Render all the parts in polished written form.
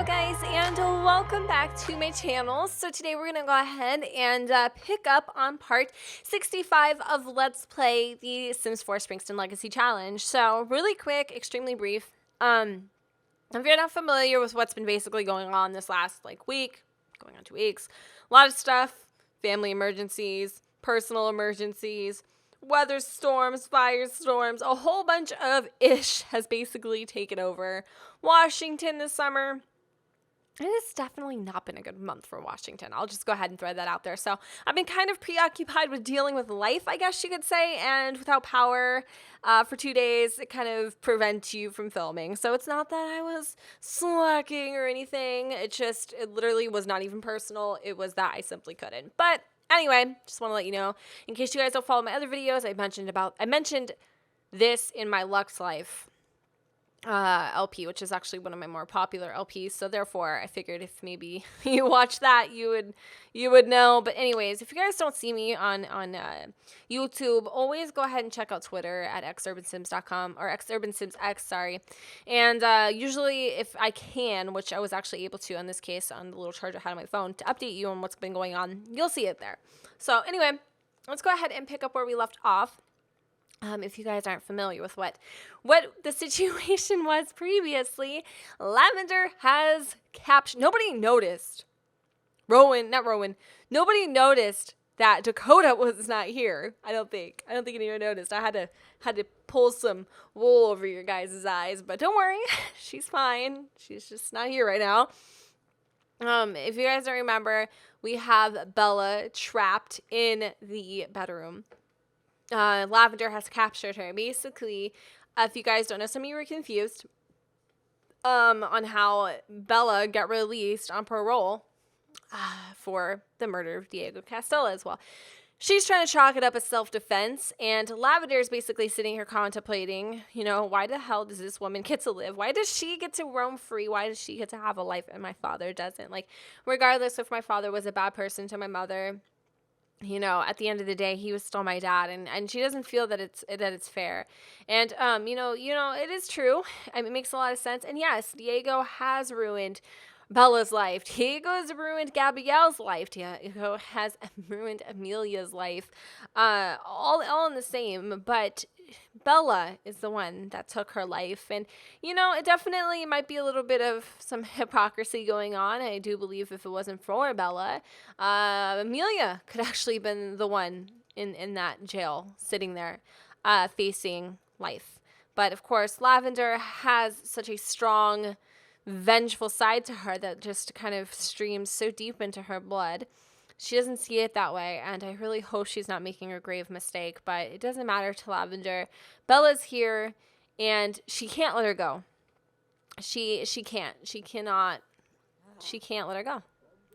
Hello guys, and welcome back to my channel. So today we're going to go ahead and pick up on part 65 of Let's Play the Sims 4 Springston Legacy Challenge. So really quick, extremely brief. If you're not familiar with what's been basically going on this last week, going on 2 weeks, a lot of stuff, family emergencies, personal emergencies, weather storms, firestorms, a whole bunch of ish has basically taken over Washington this summer. It has definitely not been a good month for Washington. I'll just go ahead and throw that out there. So I've been kind of preoccupied with dealing with life, I guess you could say, and without power for 2 days, it kind of prevents you from filming. So it's not that I was slacking or anything. It literally was not even personal. It was that I simply couldn't. But anyway, just want to let you know, in case you guys don't follow my other videos, I mentioned this in my Lux Life LP, which is actually one of my more popular LPs. So therefore, I figured if maybe you watch that, you would know. But anyways, if you guys don't see me on YouTube, always go ahead and check out Twitter at xurbansims.com or xurbansimsx, sorry. And usually, if I can, which I was actually able to in this case on the little charger I had on my phone to update you on what's been going on, you'll see it there. So anyway, let's go ahead and pick up where we left off. If you guys aren't familiar with what the situation was previously, Lavender has captured. Nobody noticed. Nobody noticed that Dakota was not here. I don't think anyone noticed. I had to pull some wool over your guys' eyes, but don't worry, she's fine. She's just not here right now. If you guys don't remember, we have Bella trapped in the bedroom. Lavender has captured her. Basically, if you guys don't know, some of you were confused on how Bella got released on parole for the murder of Diego Castella as well. She's trying to chalk it up as self-defense, and Lavender is basically sitting here contemplating, why the hell does this woman get to live? Why does she get to roam free? Why does she get to have a life and my father doesn't? Regardless if my father was a bad person to my mother, at the end of the day, he was still my dad, and she doesn't feel that it's fair. And it is true. It makes a lot of sense. And yes, Diego has ruined Bella's life. Diego's ruined Gabrielle's life. Diego has ruined Amelia's life. All in the same, but Bella is the one that took her life. And, it definitely might be a little bit of some hypocrisy going on. I do believe if it wasn't for Bella, Amelia could actually have been the one in that jail sitting there facing life. But, of course, Lavender has such a strong, vengeful side to her that just kind of streams so deep into her blood. She doesn't see it that way, and I really hope she's not making a grave mistake, but it doesn't matter to Lavender. Bella's here, and she can't let her go. She can't let her go.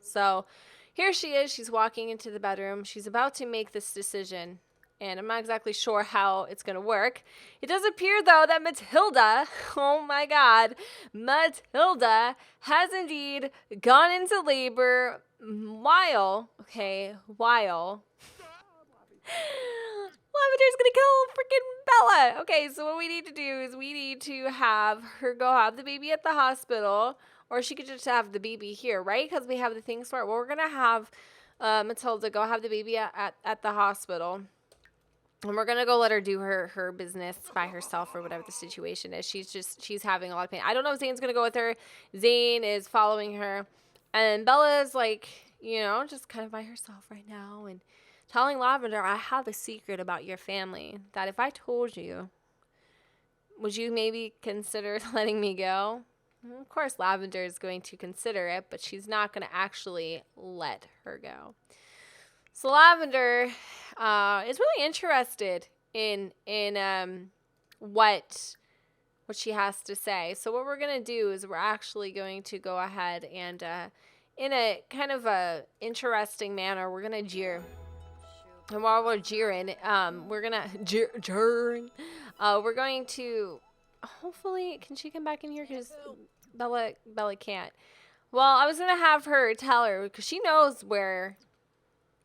So here she is. She's walking into the bedroom. She's about to make this decision, and I'm not exactly sure how it's going to work. It does appear, though, that Matilda, oh my God, Matilda has indeed gone into labor while Lavender's going to kill freaking Bella. Okay, so what we need to do is we need to have her go have the baby at the hospital, or she could just have the baby here, right? Because we have the things for it. Well, we're going to have Matilda go have the baby at the hospital. And we're going to go let her do her business by herself or whatever the situation is. She's having a lot of pain. I don't know if Zane's going to go with her. Zane is following her. And Bella's just kind of by herself right now. And telling Lavender, I have a secret about your family that if I told you, would you maybe consider letting me go? And of course, Lavender is going to consider it, but she's not going to actually let her go. So Lavender is really interested in what she has to say. So what we're going to do is we're actually going to go ahead and in a kind of a interesting manner, we're going to jeer. And while we're jeering, we're going to jeering. We're going to hopefully, can she come back in here? Because Bella can't. Well, I was going to have her tell her because she knows where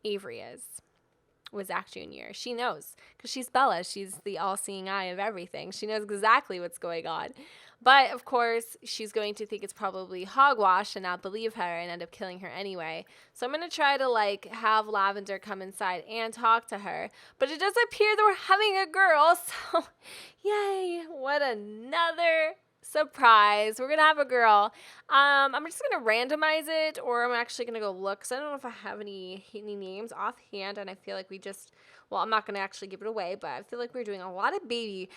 Avery is. with Zack Jr. She knows, because she's Bella. She's the all-seeing eye of everything. She knows exactly what's going on. But, of course, she's going to think it's probably hogwash and not believe her and end up killing her anyway. So I'm going to try to, like, have Lavender come inside and talk to her. But it does appear that we're having a girl, so yay, what another surprise. We're going to have a girl. I'm just going to randomize it, or I'm actually going to go look, because I don't know if I have any names offhand, and I feel like well, I'm not going to actually give it away, but I feel like we're doing a lot of baby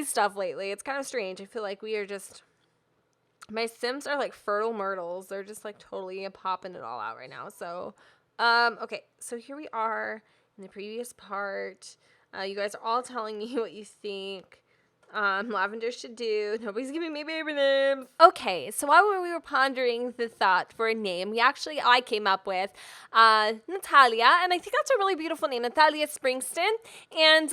stuff lately. It's kind of strange. I feel like we are just, my Sims are like fertile myrtles. They're just like totally popping it all out right now. So, okay, so here we are in the previous part. You guys are all telling me what you think Lavender should do. Nobody's giving me baby names. Okay, so while we were pondering the thought for a name, I came up with Natalia, and I think that's a really beautiful name, Amelia Springston. And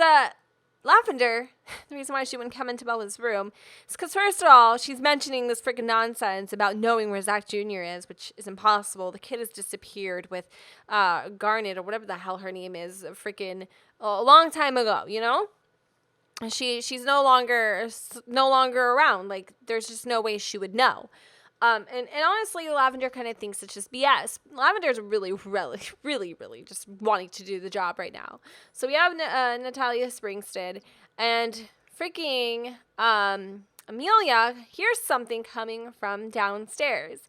Lavender, the reason why she wouldn't come into Bella's room is because, first of all, she's mentioning this freaking nonsense about knowing where Zack Jr. is, which is impossible. The kid has disappeared with Garnet, or whatever the hell her name is, a long time ago, you know? She's no longer around. Like, there's just no way she would know. And honestly, Lavender kind of thinks it's just BS. Lavender's really just wanting to do the job right now. So we have Natalia Springston, and freaking Amelia hears something coming from downstairs.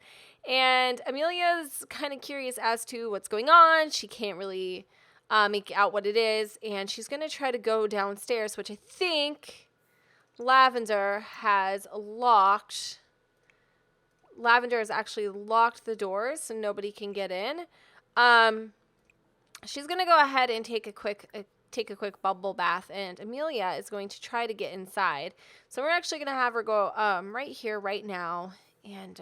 And Amelia's kind of curious as to what's going on. She can't really make out what it is, and she's going to try to go downstairs, which I think Lavender has locked. Lavender has actually locked the doors so nobody can get in. She's going to go ahead and take a quick bubble bath, and Amelia is going to try to get inside. So we're actually going to have her go right here, right now, and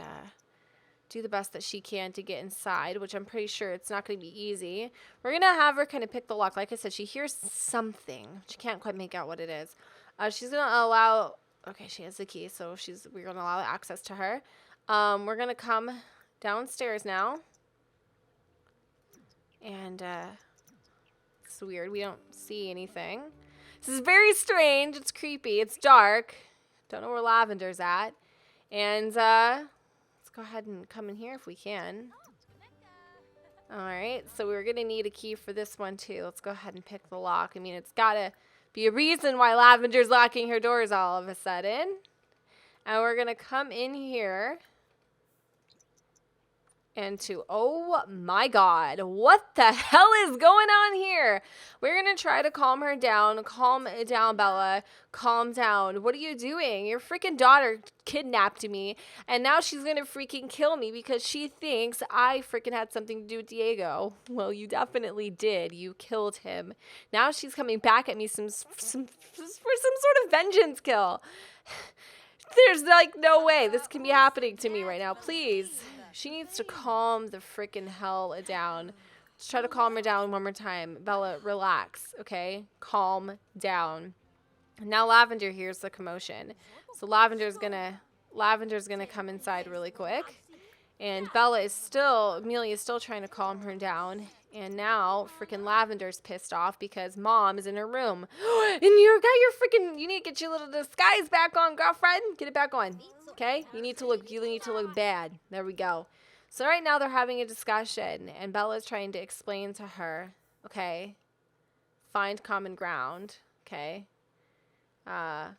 do the best that she can to get inside, which I'm pretty sure it's not going to be easy. We're going to have her kind of pick the lock. Like I said, she hears something. She can't quite make out what it is. She's going to allow, okay, she has the key, so we're going to allow access to her. We're going to come downstairs now. And it's weird. We don't see anything. This is very strange. It's creepy. It's dark. Don't know where Lavender's at. And let's go ahead and come in here if we can. Alright, so we're going to need a key for this one too. Let's go ahead and pick the lock. I mean, it's got to be a reason why Lavender's locking her doors all of a sudden. And we're going to come in here. And oh my God, what the hell is going on here? We're going to try to calm her down. Calm down, Bella. Calm down. What are you doing? Your freaking daughter kidnapped me, and now she's going to freaking kill me because she thinks I freaking had something to do with Diego. Well, you definitely did. You killed him. Now she's coming back at me for some sort of vengeance kill. There's like no way this can be happening to me right now. Please. She needs to calm the freaking hell down. Let's try to calm her down one more time. Bella, relax, okay? Calm down. Now Lavender hears the commotion. So Lavender's gonna come inside really quick. And Amelia is still trying to calm her down. And now freaking Lavender's pissed off because Mom is in her room. And you need to get your little disguise back on, girlfriend. Get it back on. Okay? You need to look bad. There we go. So right now they're having a discussion, and Bella's trying to explain to her, okay, find common ground, okay? I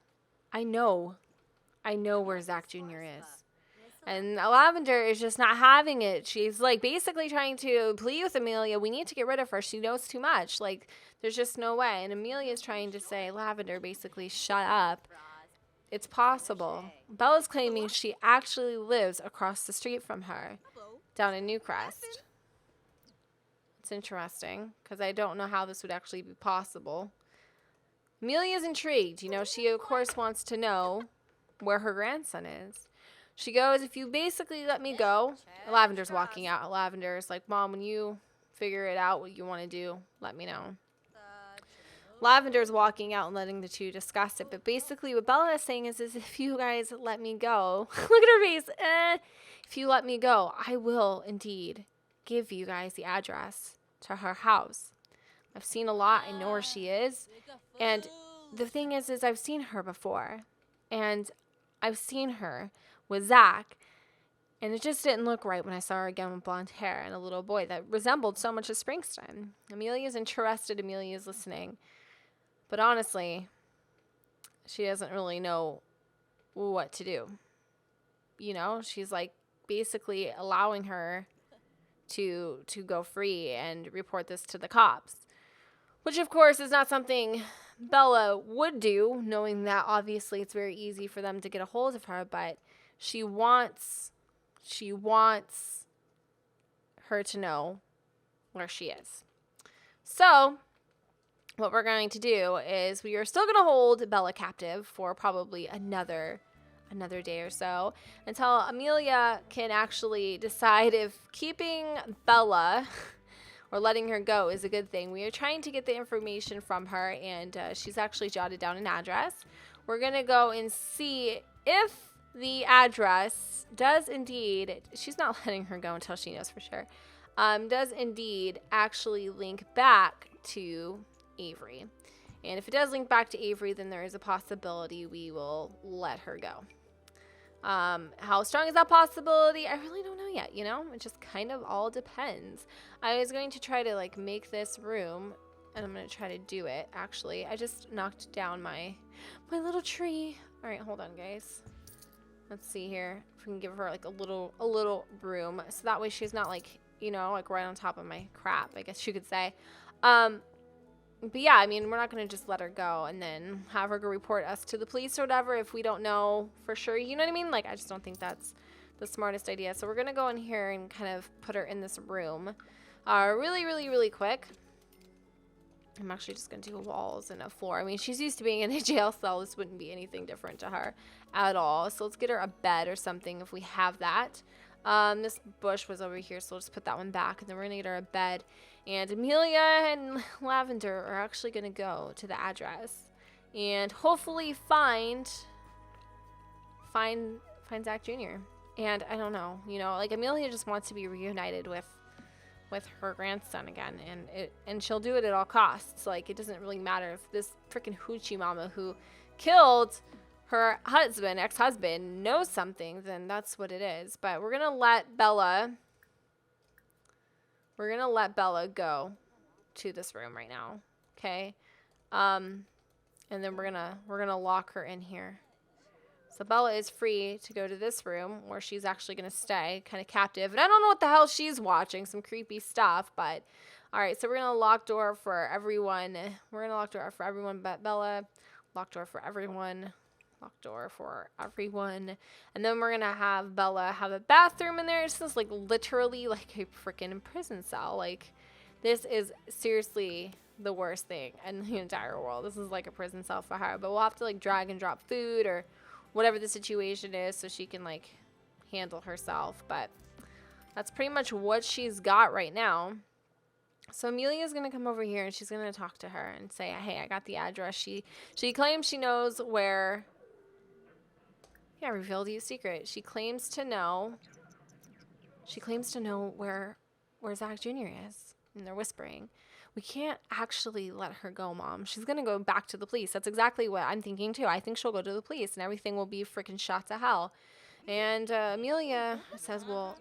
know where Zack Jr. is. And Lavender is just not having it. She's like basically trying to plead with Amelia. We need to get rid of her. She knows too much. Like, there's just no way. And Amelia is trying to say, Lavender, basically, shut up. It's possible. Bella's claiming she actually lives across the street from her, down in Newcrest. It's interesting, because I don't know how this would actually be possible. Amelia's intrigued. You know, she, of course, wants to know where her grandson is. She goes, if you basically let me go. Lavender's walking out. Lavender's like, Mom, when you figure it out what you want to do, let me know. Lavender's walking out and letting the two discuss it. But basically what Bella is saying is if you guys let me go, look at her face. If you let me go, I will indeed give you guys the address to her house. I've seen a lot. I know where she is. And the thing is I've seen her before. And I've seen her with Zack. And it just didn't look right when I saw her again with blonde hair and a little boy that resembled so much of Springston. Amelia's interested. Amelia's listening. But honestly, she doesn't really know what to do. You know, she's like basically allowing her to go free and report this to the cops. Which, of course, is not something Bella would do, knowing that obviously it's very easy for them to get a hold of her. But she wants her to know where she is. So what we're going to do is we are still going to hold Bella captive for probably another day or so until Amelia can actually decide if keeping Bella or letting her go is a good thing. We are trying to get the information from her, and she's actually jotted down an address. We're going to go and see if the address does indeed, she's not letting her go until she knows for sure, does indeed actually link back to Avery. And if it does link back to Avery, then there is a possibility we will let her go. How strong is that possibility? I really don't know yet, you know? It just kind of all depends. I was going to try to like make this room, and I'm going to try to do it, actually. I just knocked down my little tree. All right, hold on, guys. Let's see here if we can give her like a little room, so that way she's not like, you know, like right on top of my crap, I guess you could say. But yeah, I mean, we're not going to just let her go and then have her go report us to the police or whatever if we don't know for sure. You know what I mean? Like, I just don't think that's the smartest idea. So we're going to go in here and kind of put her in this room really quick. I'm actually just going to do walls and a floor. I mean, she's used to being in a jail cell. This wouldn't be anything different to her at all. So let's get her a bed or something if we have that. This bush was over here, so we'll just put that one back, and then we're going to get her a bed. And Amelia and Lavender are actually going to go to the address and hopefully find Zack Jr. And I don't know, you know, like Amelia just wants to be reunited with her grandson again, and she'll do it at all costs. Like, it doesn't really matter if this freaking hoochie mama who killed her ex-husband knows something, then that's what it is. But we're gonna let Bella go to this room right now, okay? And then we're gonna lock her in here. So Bella is free to go to this room where she's actually gonna stay, kind of captive. And I don't know what the hell she's watching, some creepy stuff. But all right, so we're gonna lock door for everyone. We're gonna lock door for everyone but Bella. Lock door for everyone. Lock door for everyone. And then we're gonna have Bella have a bathroom in there. This is like literally like a freaking prison cell. Like, this is seriously the worst thing in the entire world. This is like a prison cell for her. But we'll have to like drag and drop food or whatever the situation is so she can like handle herself. But that's pretty much what she's got right now. So Amelia's going to come over here and she's going to talk to her and say, hey, I got the address. She claims she knows where... Yeah, revealed you a secret. She claims to know where Zack Jr. is. And they're whispering. We can't actually let her go, Mom. She's going to go back to the police. That's exactly what I'm thinking, too. I think she'll go to the police and everything will be freaking shot to hell. And Amelia says, well,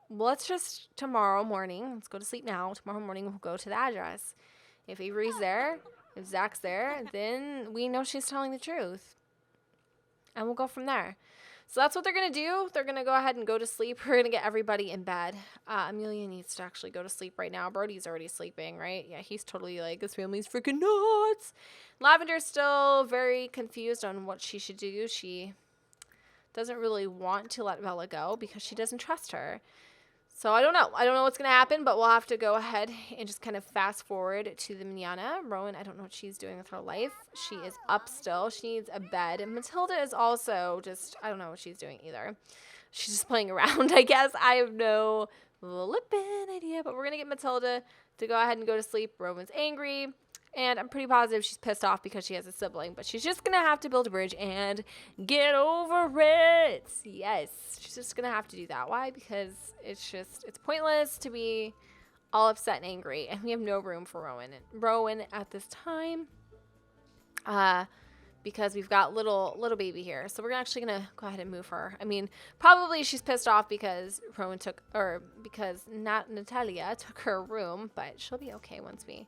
let's just tomorrow morning, let's go to sleep now. Tomorrow morning, we'll go to the address. If Avery's there, if Zack's there, then we know she's telling the truth. And we'll go from there. So that's what they're going to do. They're going to go ahead and go to sleep. We're going to get everybody in bed. Amelia needs to actually go to sleep right now. Brody's already sleeping, right? Yeah, he's totally like, this family's freaking nuts. Lavender's still very confused on what she should do. She doesn't really want to let Bella go because she doesn't trust her. So I don't know. I don't know what's going to happen, but we'll have to go ahead and just kind of fast forward to the manana. Rowan, I don't know what she's doing with her life. She is up still. She needs a bed. And Matilda is also just, I don't know what she's doing either. She's just playing around, I guess. I have no flippin' idea, but we're going to get Matilda to go ahead and go to sleep. Rowan's angry. And I'm pretty positive she's pissed off because she has a sibling. But she's just going to have to build a bridge and get over it. Yes, she's just going to have to do that. Why? Because it's pointless to be all upset and angry, and we have no room for Rowan at this time. Because we've got little baby here. So we're actually gonna go ahead and move her. I mean, probably she's pissed off because because Natalia took her room, but she'll be okay once we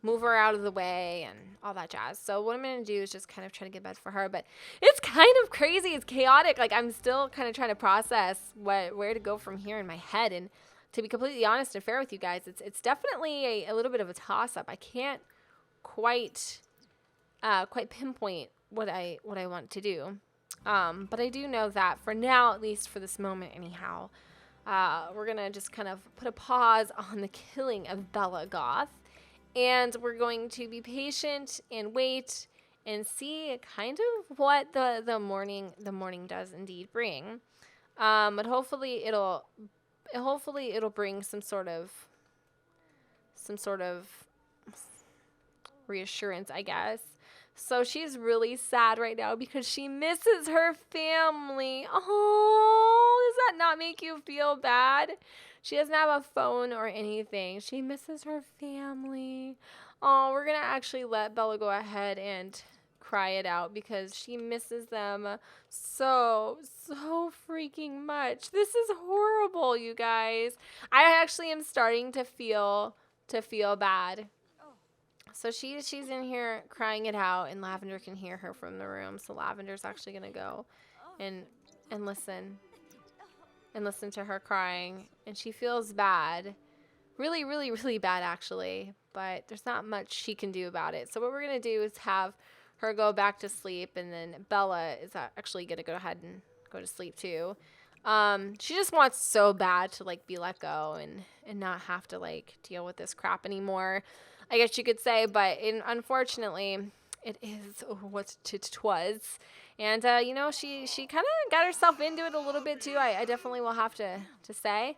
move her out of the way and all that jazz. So what I'm gonna do is just kind of try to get bed for her, but it's kind of crazy. It's chaotic. Like, I'm still kind of trying to process where to go from here in my head. And to be completely honest and fair with you guys, it's definitely a little bit of a toss up. I can't quite pinpoint what I want to do. But I do know that for now, at least for this moment anyhow, we're going to just kind of put a pause on the killing of Bella Goth. And we're going to be patient and wait and see kind of what the morning does indeed bring. But hopefully it'll bring some sort of reassurance, I guess. So she's really sad right now because she misses her family. Oh, does that not make you feel bad? She doesn't have a phone or anything. She misses her family. Oh, we're going to actually let Bella go ahead and cry it out because she misses them so freaking much. This is horrible, you guys. I actually am starting to feel bad. So she's in here crying it out, and Lavender can hear her from the room. So Lavender's actually going to go and listen to her crying. And she feels bad. Really, really, really bad, actually. But there's not much she can do about it. So what we're going to do is have her go back to sleep, and then Bella is actually going to go ahead and go to sleep too. She just wants so bad to, like, be let go and not have to, like, deal with this crap anymore, I guess you could say. But unfortunately, it is what it was. And, you know, she kind of got herself into it a little bit too. I definitely will have to say.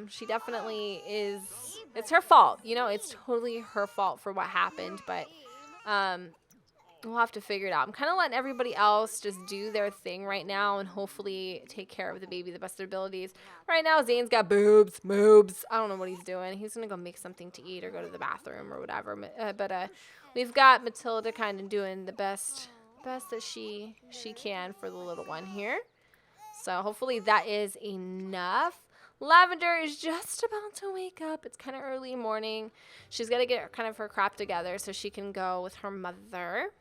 She definitely is. It's her fault. You know, it's totally her fault for what happened. But we'll have to figure it out. I'm kind of letting everybody else just do their thing right now and hopefully take care of the baby the best of their abilities. Right now, Zane's got boobs. I don't know what he's doing. He's going to go make something to eat or go to the bathroom or whatever. But we've got Matilda kind of doing the best that she can for the little one here. So hopefully that is enough. Lavender is just about to wake up. It's kind of early morning. She's got to get kind of her crap together so she can go with her mother.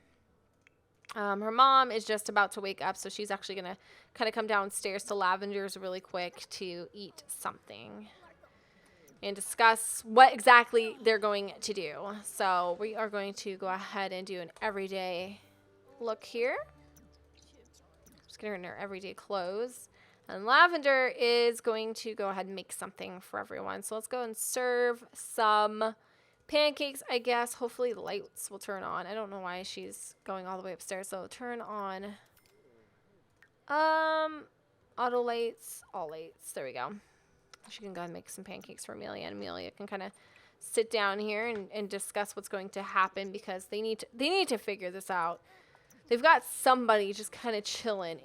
Her mom is just about to wake up, so she's actually going to kind of come downstairs to Lavender's really quick to eat something and discuss what exactly they're going to do. So we are going to go ahead and do an everyday look here. Just get her in her everyday clothes. And Lavender is going to go ahead and make something for everyone. So let's go and serve some pancakes, I guess. Hopefully the lights will turn on. I don't know why she's going all the way upstairs. So turn on auto lights, all lights. There we go. She can go ahead and make some pancakes for Amelia, and Amelia can kind of sit down here and discuss what's going to happen because they need to figure this out. They've got somebody just kind of chilling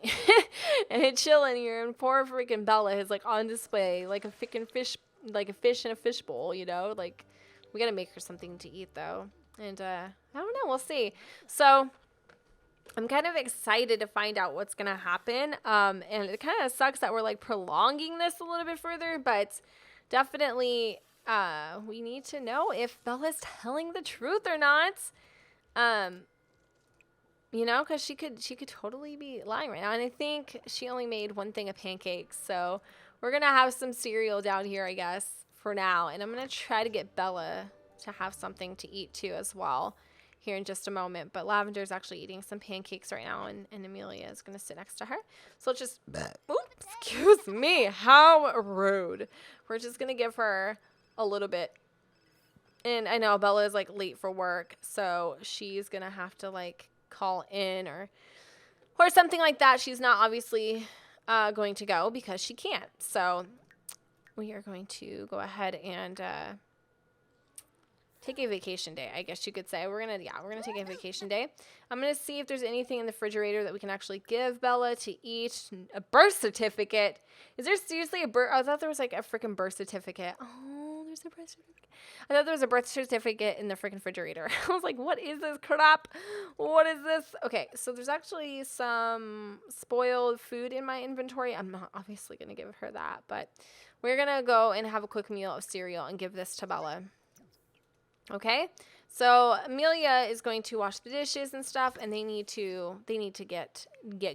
here, and poor freaking Bella is like on display like a freaking fish, like a fish in a fishbowl, you know. Like, we gotta make her something to eat though, and I don't know, we'll see. So I'm kind of excited to find out what's gonna happen. And it kind of sucks that we're like prolonging this a little bit further, but definitely we need to know if Bella's telling the truth or not. You know, because she could totally be lying right now. And I think she only made one thing of pancakes. So we're going to have some cereal down here, I guess, for now. And I'm going to try to get Bella to have something to eat, too, as well, here in just a moment. But Lavender's actually eating some pancakes right now, and Amelia is going to sit next to her. So let's just... Oops, excuse me. How rude. We're just going to give her a little bit. And I know Bella is, like, late for work. So she's going to have to, like, call in or something like that. She's not obviously going to go because she can't. So we are going to go ahead and take a vacation day, I guess you could say. We're gonna take a vacation day. I'm gonna see if there's anything in the refrigerator that we can actually give Bella to eat. A birth certificate. Is there seriously a birth? I thought there was like a freaking birth certificate. Oh, there's a birth certificate. I thought there was a birth certificate in the freaking refrigerator. I was like, what is this crap? What is this? Okay, so there's actually some spoiled food in my inventory. I'm not obviously going to give her that, but we're going to go and have a quick meal of cereal and give this to Bella. Okay? So Amelia is going to wash the dishes and stuff, and they need to get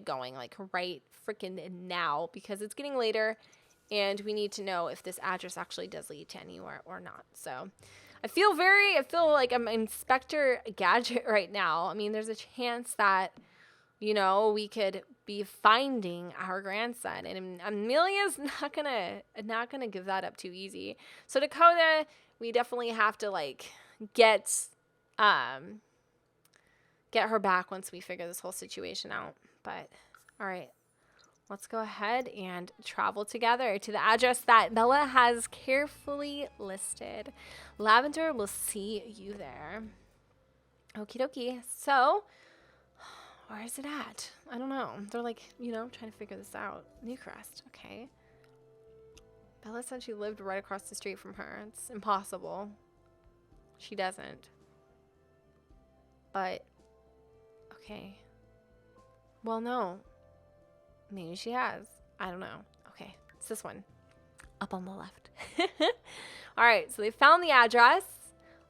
going like right freaking now, because it's getting later and we need to know if this address actually does lead to anywhere or not. So I feel like I'm Inspector Gadget right now. I mean, there's a chance that, you know, we could be finding our grandson, and Amelia's not gonna give that up too easy. So Dakota, we definitely have to like get her back once we figure this whole situation out. But all right, let's go ahead and travel together to the address that Bella has carefully listed. Lavender will see you there. Okie dokie. So where is it at? I don't know. They're like, you know, trying to figure this out. Newcrest. Okay. Bella said she lived right across the street from her. It's impossible. She doesn't. But, okay. Well, no. Maybe she has. I don't know. Okay. It's this one. Up on the left. All right. So they found the address.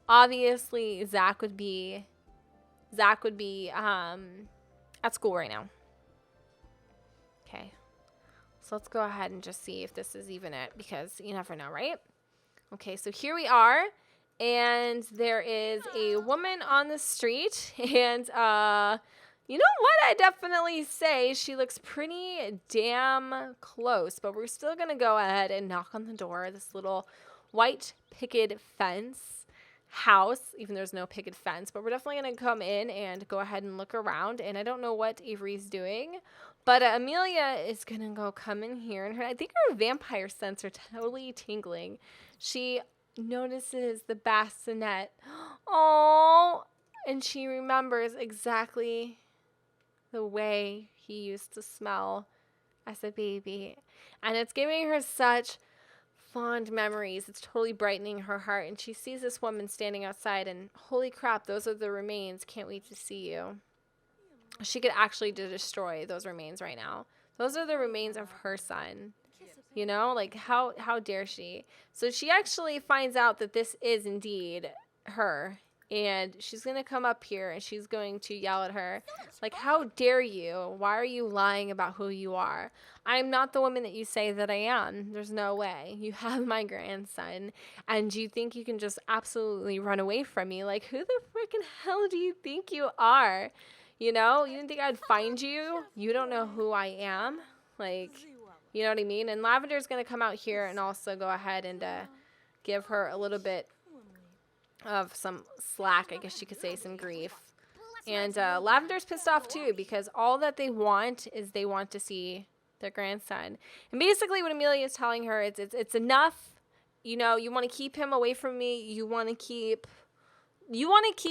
Obviously, Zack would be at school right now. Okay. So let's go ahead and just see if this is even it, because you never know, right? Okay, so here we are, and there is a woman on the street, and you know what? I definitely say she looks pretty damn close, but we're still going to go ahead and knock on the door. This little white picket fence house, even though there's no picket fence, but we're definitely going to come in and go ahead and look around. And I don't know what Avery's doing, but Amelia is going to go come in here, and I think her vampire sense are totally tingling. She notices the bassinet. Oh, and she remembers exactly the way he used to smell as a baby, and it's giving her such fond memories. It's totally brightening her heart, and she sees this woman standing outside, and holy crap, those are the remains. Can't wait to see you. She could actually destroy those remains right now. Those are the remains of her son. You know, like how dare she? So she actually finds out that this is indeed her, and she's going to come up here and she's going to yell at her, like, how dare you? Why are you lying about who you are? I'm not the woman that you say that I am. There's no way. You have my grandson, and you think you can just absolutely run away from me? Like, who the freaking hell do you think you are? You know, you didn't think I'd find you? You don't know who I am? Like, you know what I mean? And Lavender's going to come out here and also go ahead and give her a little bit of some slack, I guess you could say, some grief. And Lavender's pissed off too, because all that they want is they want to see their grandson. And basically what Amelia is telling her is it's enough. You know, you want to keep him away from me. You want to keep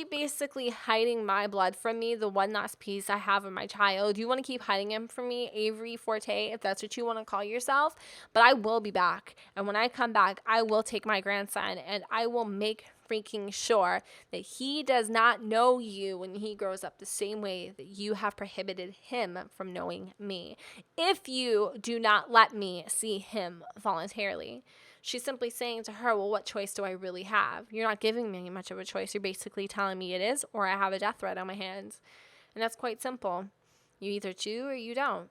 basically hiding my blood from me, the one last piece I have of my child. You want to keep hiding him from me, Avery Forte, if that's what you want to call yourself. But I will be back. And when I come back, I will take my grandson, and I will make freaking sure that he does not know you when he grows up the same way that you have prohibited him from knowing me, if you do not let me see him voluntarily. She's simply saying to her, well, what choice do I really have? You're not giving me much of a choice. You're basically telling me it is, or I have a death threat on my hands. And that's quite simple. You either choose or you don't.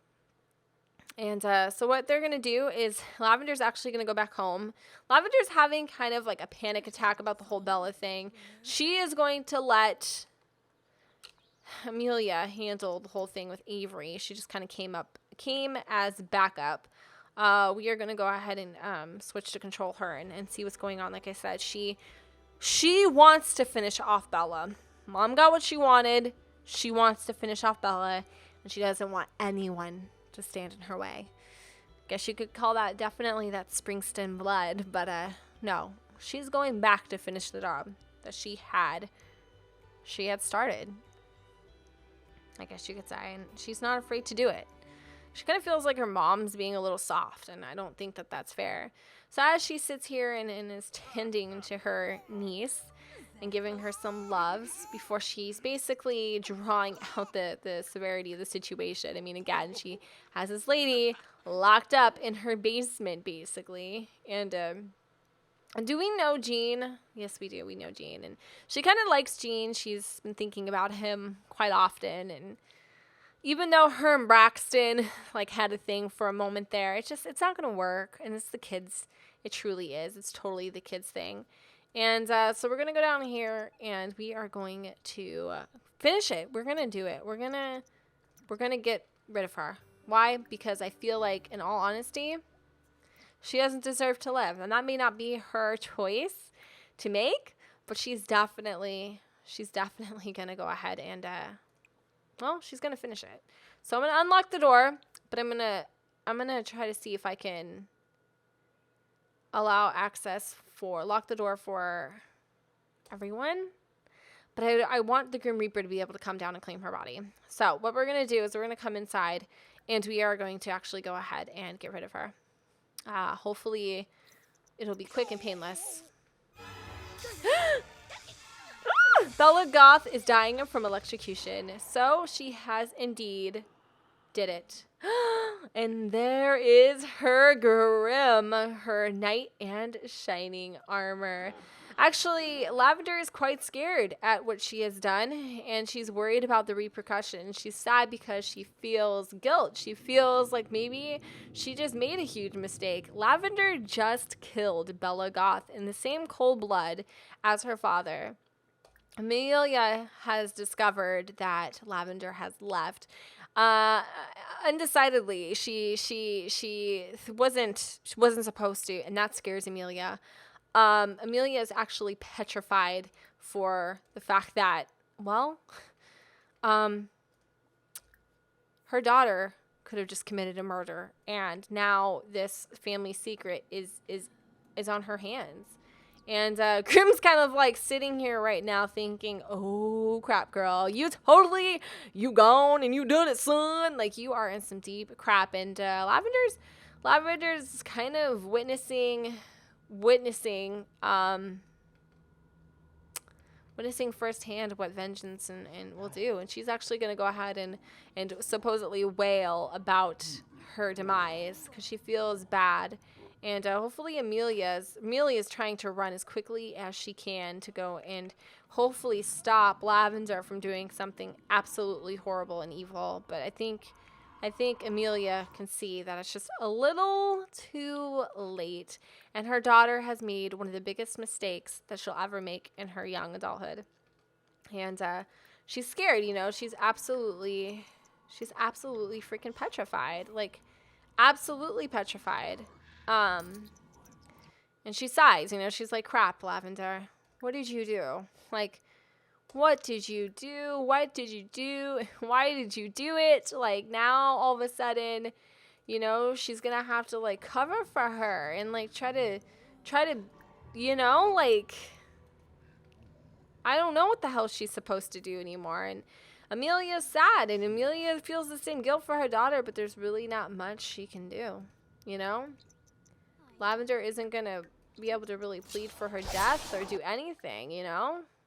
And so what they're going to do is Lavender's actually going to go back home. Lavender's having kind of like a panic attack about the whole Bella thing. She is going to let Amelia handle the whole thing with Avery. She just kind of came as backup. We are going to go ahead and switch to control her and see what's going on. Like I said, she wants to finish off Bella. Mom got what she wanted. She wants to finish off Bella, and she doesn't want anyone to stand in her way. Guess you could call that definitely that Springston blood, but no. She's going back to finish the job that she had started, I guess you could say, and she's not afraid to do it. She kind of feels like her mom's being a little soft, and I don't think that that's fair. So as she sits here and is tending to her niece and giving her some loves before she's basically drawing out the severity of the situation. I mean, again, she has this lady locked up in her basement, basically. And do we know Jean? Yes, we do. We know Jean. And she kind of likes Jean. She's been thinking about him quite often. And even though her and Braxton, like, had a thing for a moment there, it's not going to work. And it's the kids. It truly is. It's totally the kids' thing. And so we're going to go down here and we are going to finish it. We're going to do it. We're going to get rid of her. Why? Because I feel like, in all honesty, she doesn't deserve to live. And that may not be her choice to make, but she's definitely going to go ahead and, she's going to finish it. So I'm going to unlock the door, but I'm going to try to see if I can allow access lock the door for everyone. But I want the Grim Reaper to be able to come down and claim her body. So what we're going to do is we're going to come inside and we are going to actually go ahead and get rid of her. Hopefully it'll be quick and painless. Bella Goth is dying from electrocution. So she has indeed did it. And there is her Grim, her knight and shining armor. Actually, Lavender is quite scared at what she has done, and she's worried about the repercussions. She's sad because she feels guilt. She feels like maybe she just made a huge mistake. Lavender just killed Bella Goth in the same cold blood as her father. Amelia has discovered that Lavender has left. Undecidedly, she wasn't supposed to, and that scares Amelia. Amelia is actually petrified for the fact that, her daughter could have just committed a murder, and now this family secret is on her hands. And Grim's kind of like sitting here right now thinking, oh crap, girl, you gone and you done it, son. Like, you are in some deep crap. And Lavender's kind of witnessing firsthand what vengeance and will do. And she's actually going to go ahead and supposedly wail about her demise because she feels bad. And hopefully Amelia's trying to run as quickly as she can to go and hopefully stop Lavender from doing something absolutely horrible and evil. But I think Amelia can see that it's just a little too late. And her daughter has made one of the biggest mistakes that she'll ever make in her young adulthood. And she's scared, she's absolutely freaking petrified. Like, absolutely petrified. And she sighs, she's like, crap, Lavender, what did you do? Like, what did you do? What did you do? Why did you do it? Like, now all of a sudden, she's gonna have to like cover for her and like try to, like, I don't know what the hell she's supposed to do anymore. And Amelia's sad, and Amelia feels the same guilt for her daughter, but there's really not much she can do, Lavender isn't going to be able to really plead for her death or do anything,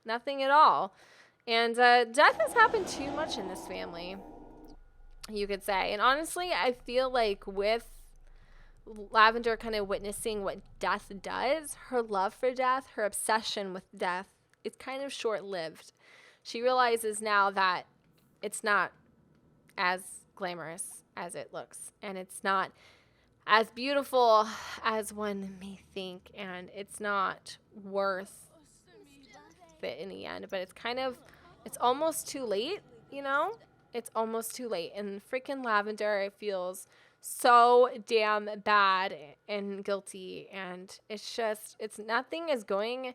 Nothing at all. And death has happened too much in this family, you could say. And honestly, I feel like with Lavender kind of witnessing what death does, her love for death, her obsession with death, it's kind of short-lived. She realizes now that it's not as glamorous as it looks, and it's not as beautiful as one may think, and it's not worth it in the end. But it's almost too late, It's almost too late, and freaking Lavender feels so damn bad and guilty, and nothing is going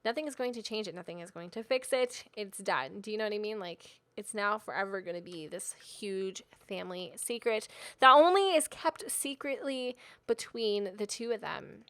to change it. Nothing is going to fix it. It's done. Do you know what I mean? Like, it's now forever going to be this huge family secret that only is kept secretly between the two of them.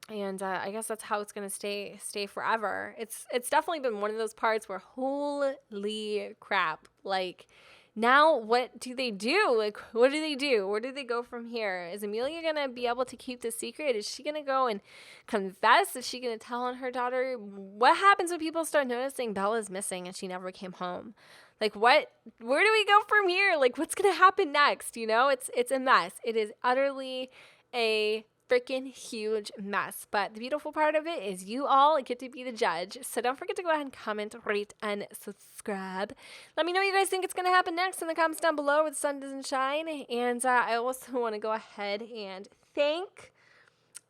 And I guess that's how it's going to stay forever. It's definitely been one of those parts where, holy crap, like, now what do they do? Like, what do they do? Where do they go from here? Is Amelia going to be able to keep the secret? Is she going to go and confess? Is she going to tell on her daughter? What happens when people start noticing Bella's missing and she never came home? Like, where do we go from here? Like, what's going to happen next? You know, it's a mess. It is utterly a freaking huge mess. But the beautiful part of it is you all get to be the judge. So don't forget to go ahead and comment, rate, and subscribe. Let me know what you guys think it's going to happen next in the comments down below where the sun doesn't shine. And I also want to go ahead and thank,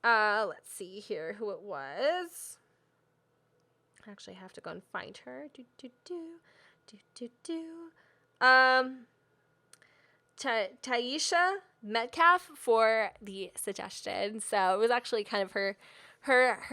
let's see here who it was. I actually have to go and find her. Taisha Metcalf for the suggestion. So it was actually kind of her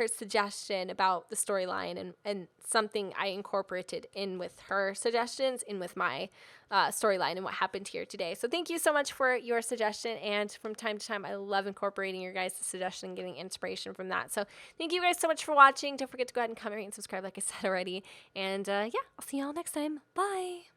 suggestion about the storyline and something I incorporated in with her suggestions, in with my storyline and what happened here today. So thank you so much for your suggestion. And from time to time, I love incorporating your guys' suggestion and getting inspiration from that. So thank you guys so much for watching. Don't forget to go ahead and comment, rate, and subscribe like I said already. And yeah, I'll see y'all next time. Bye.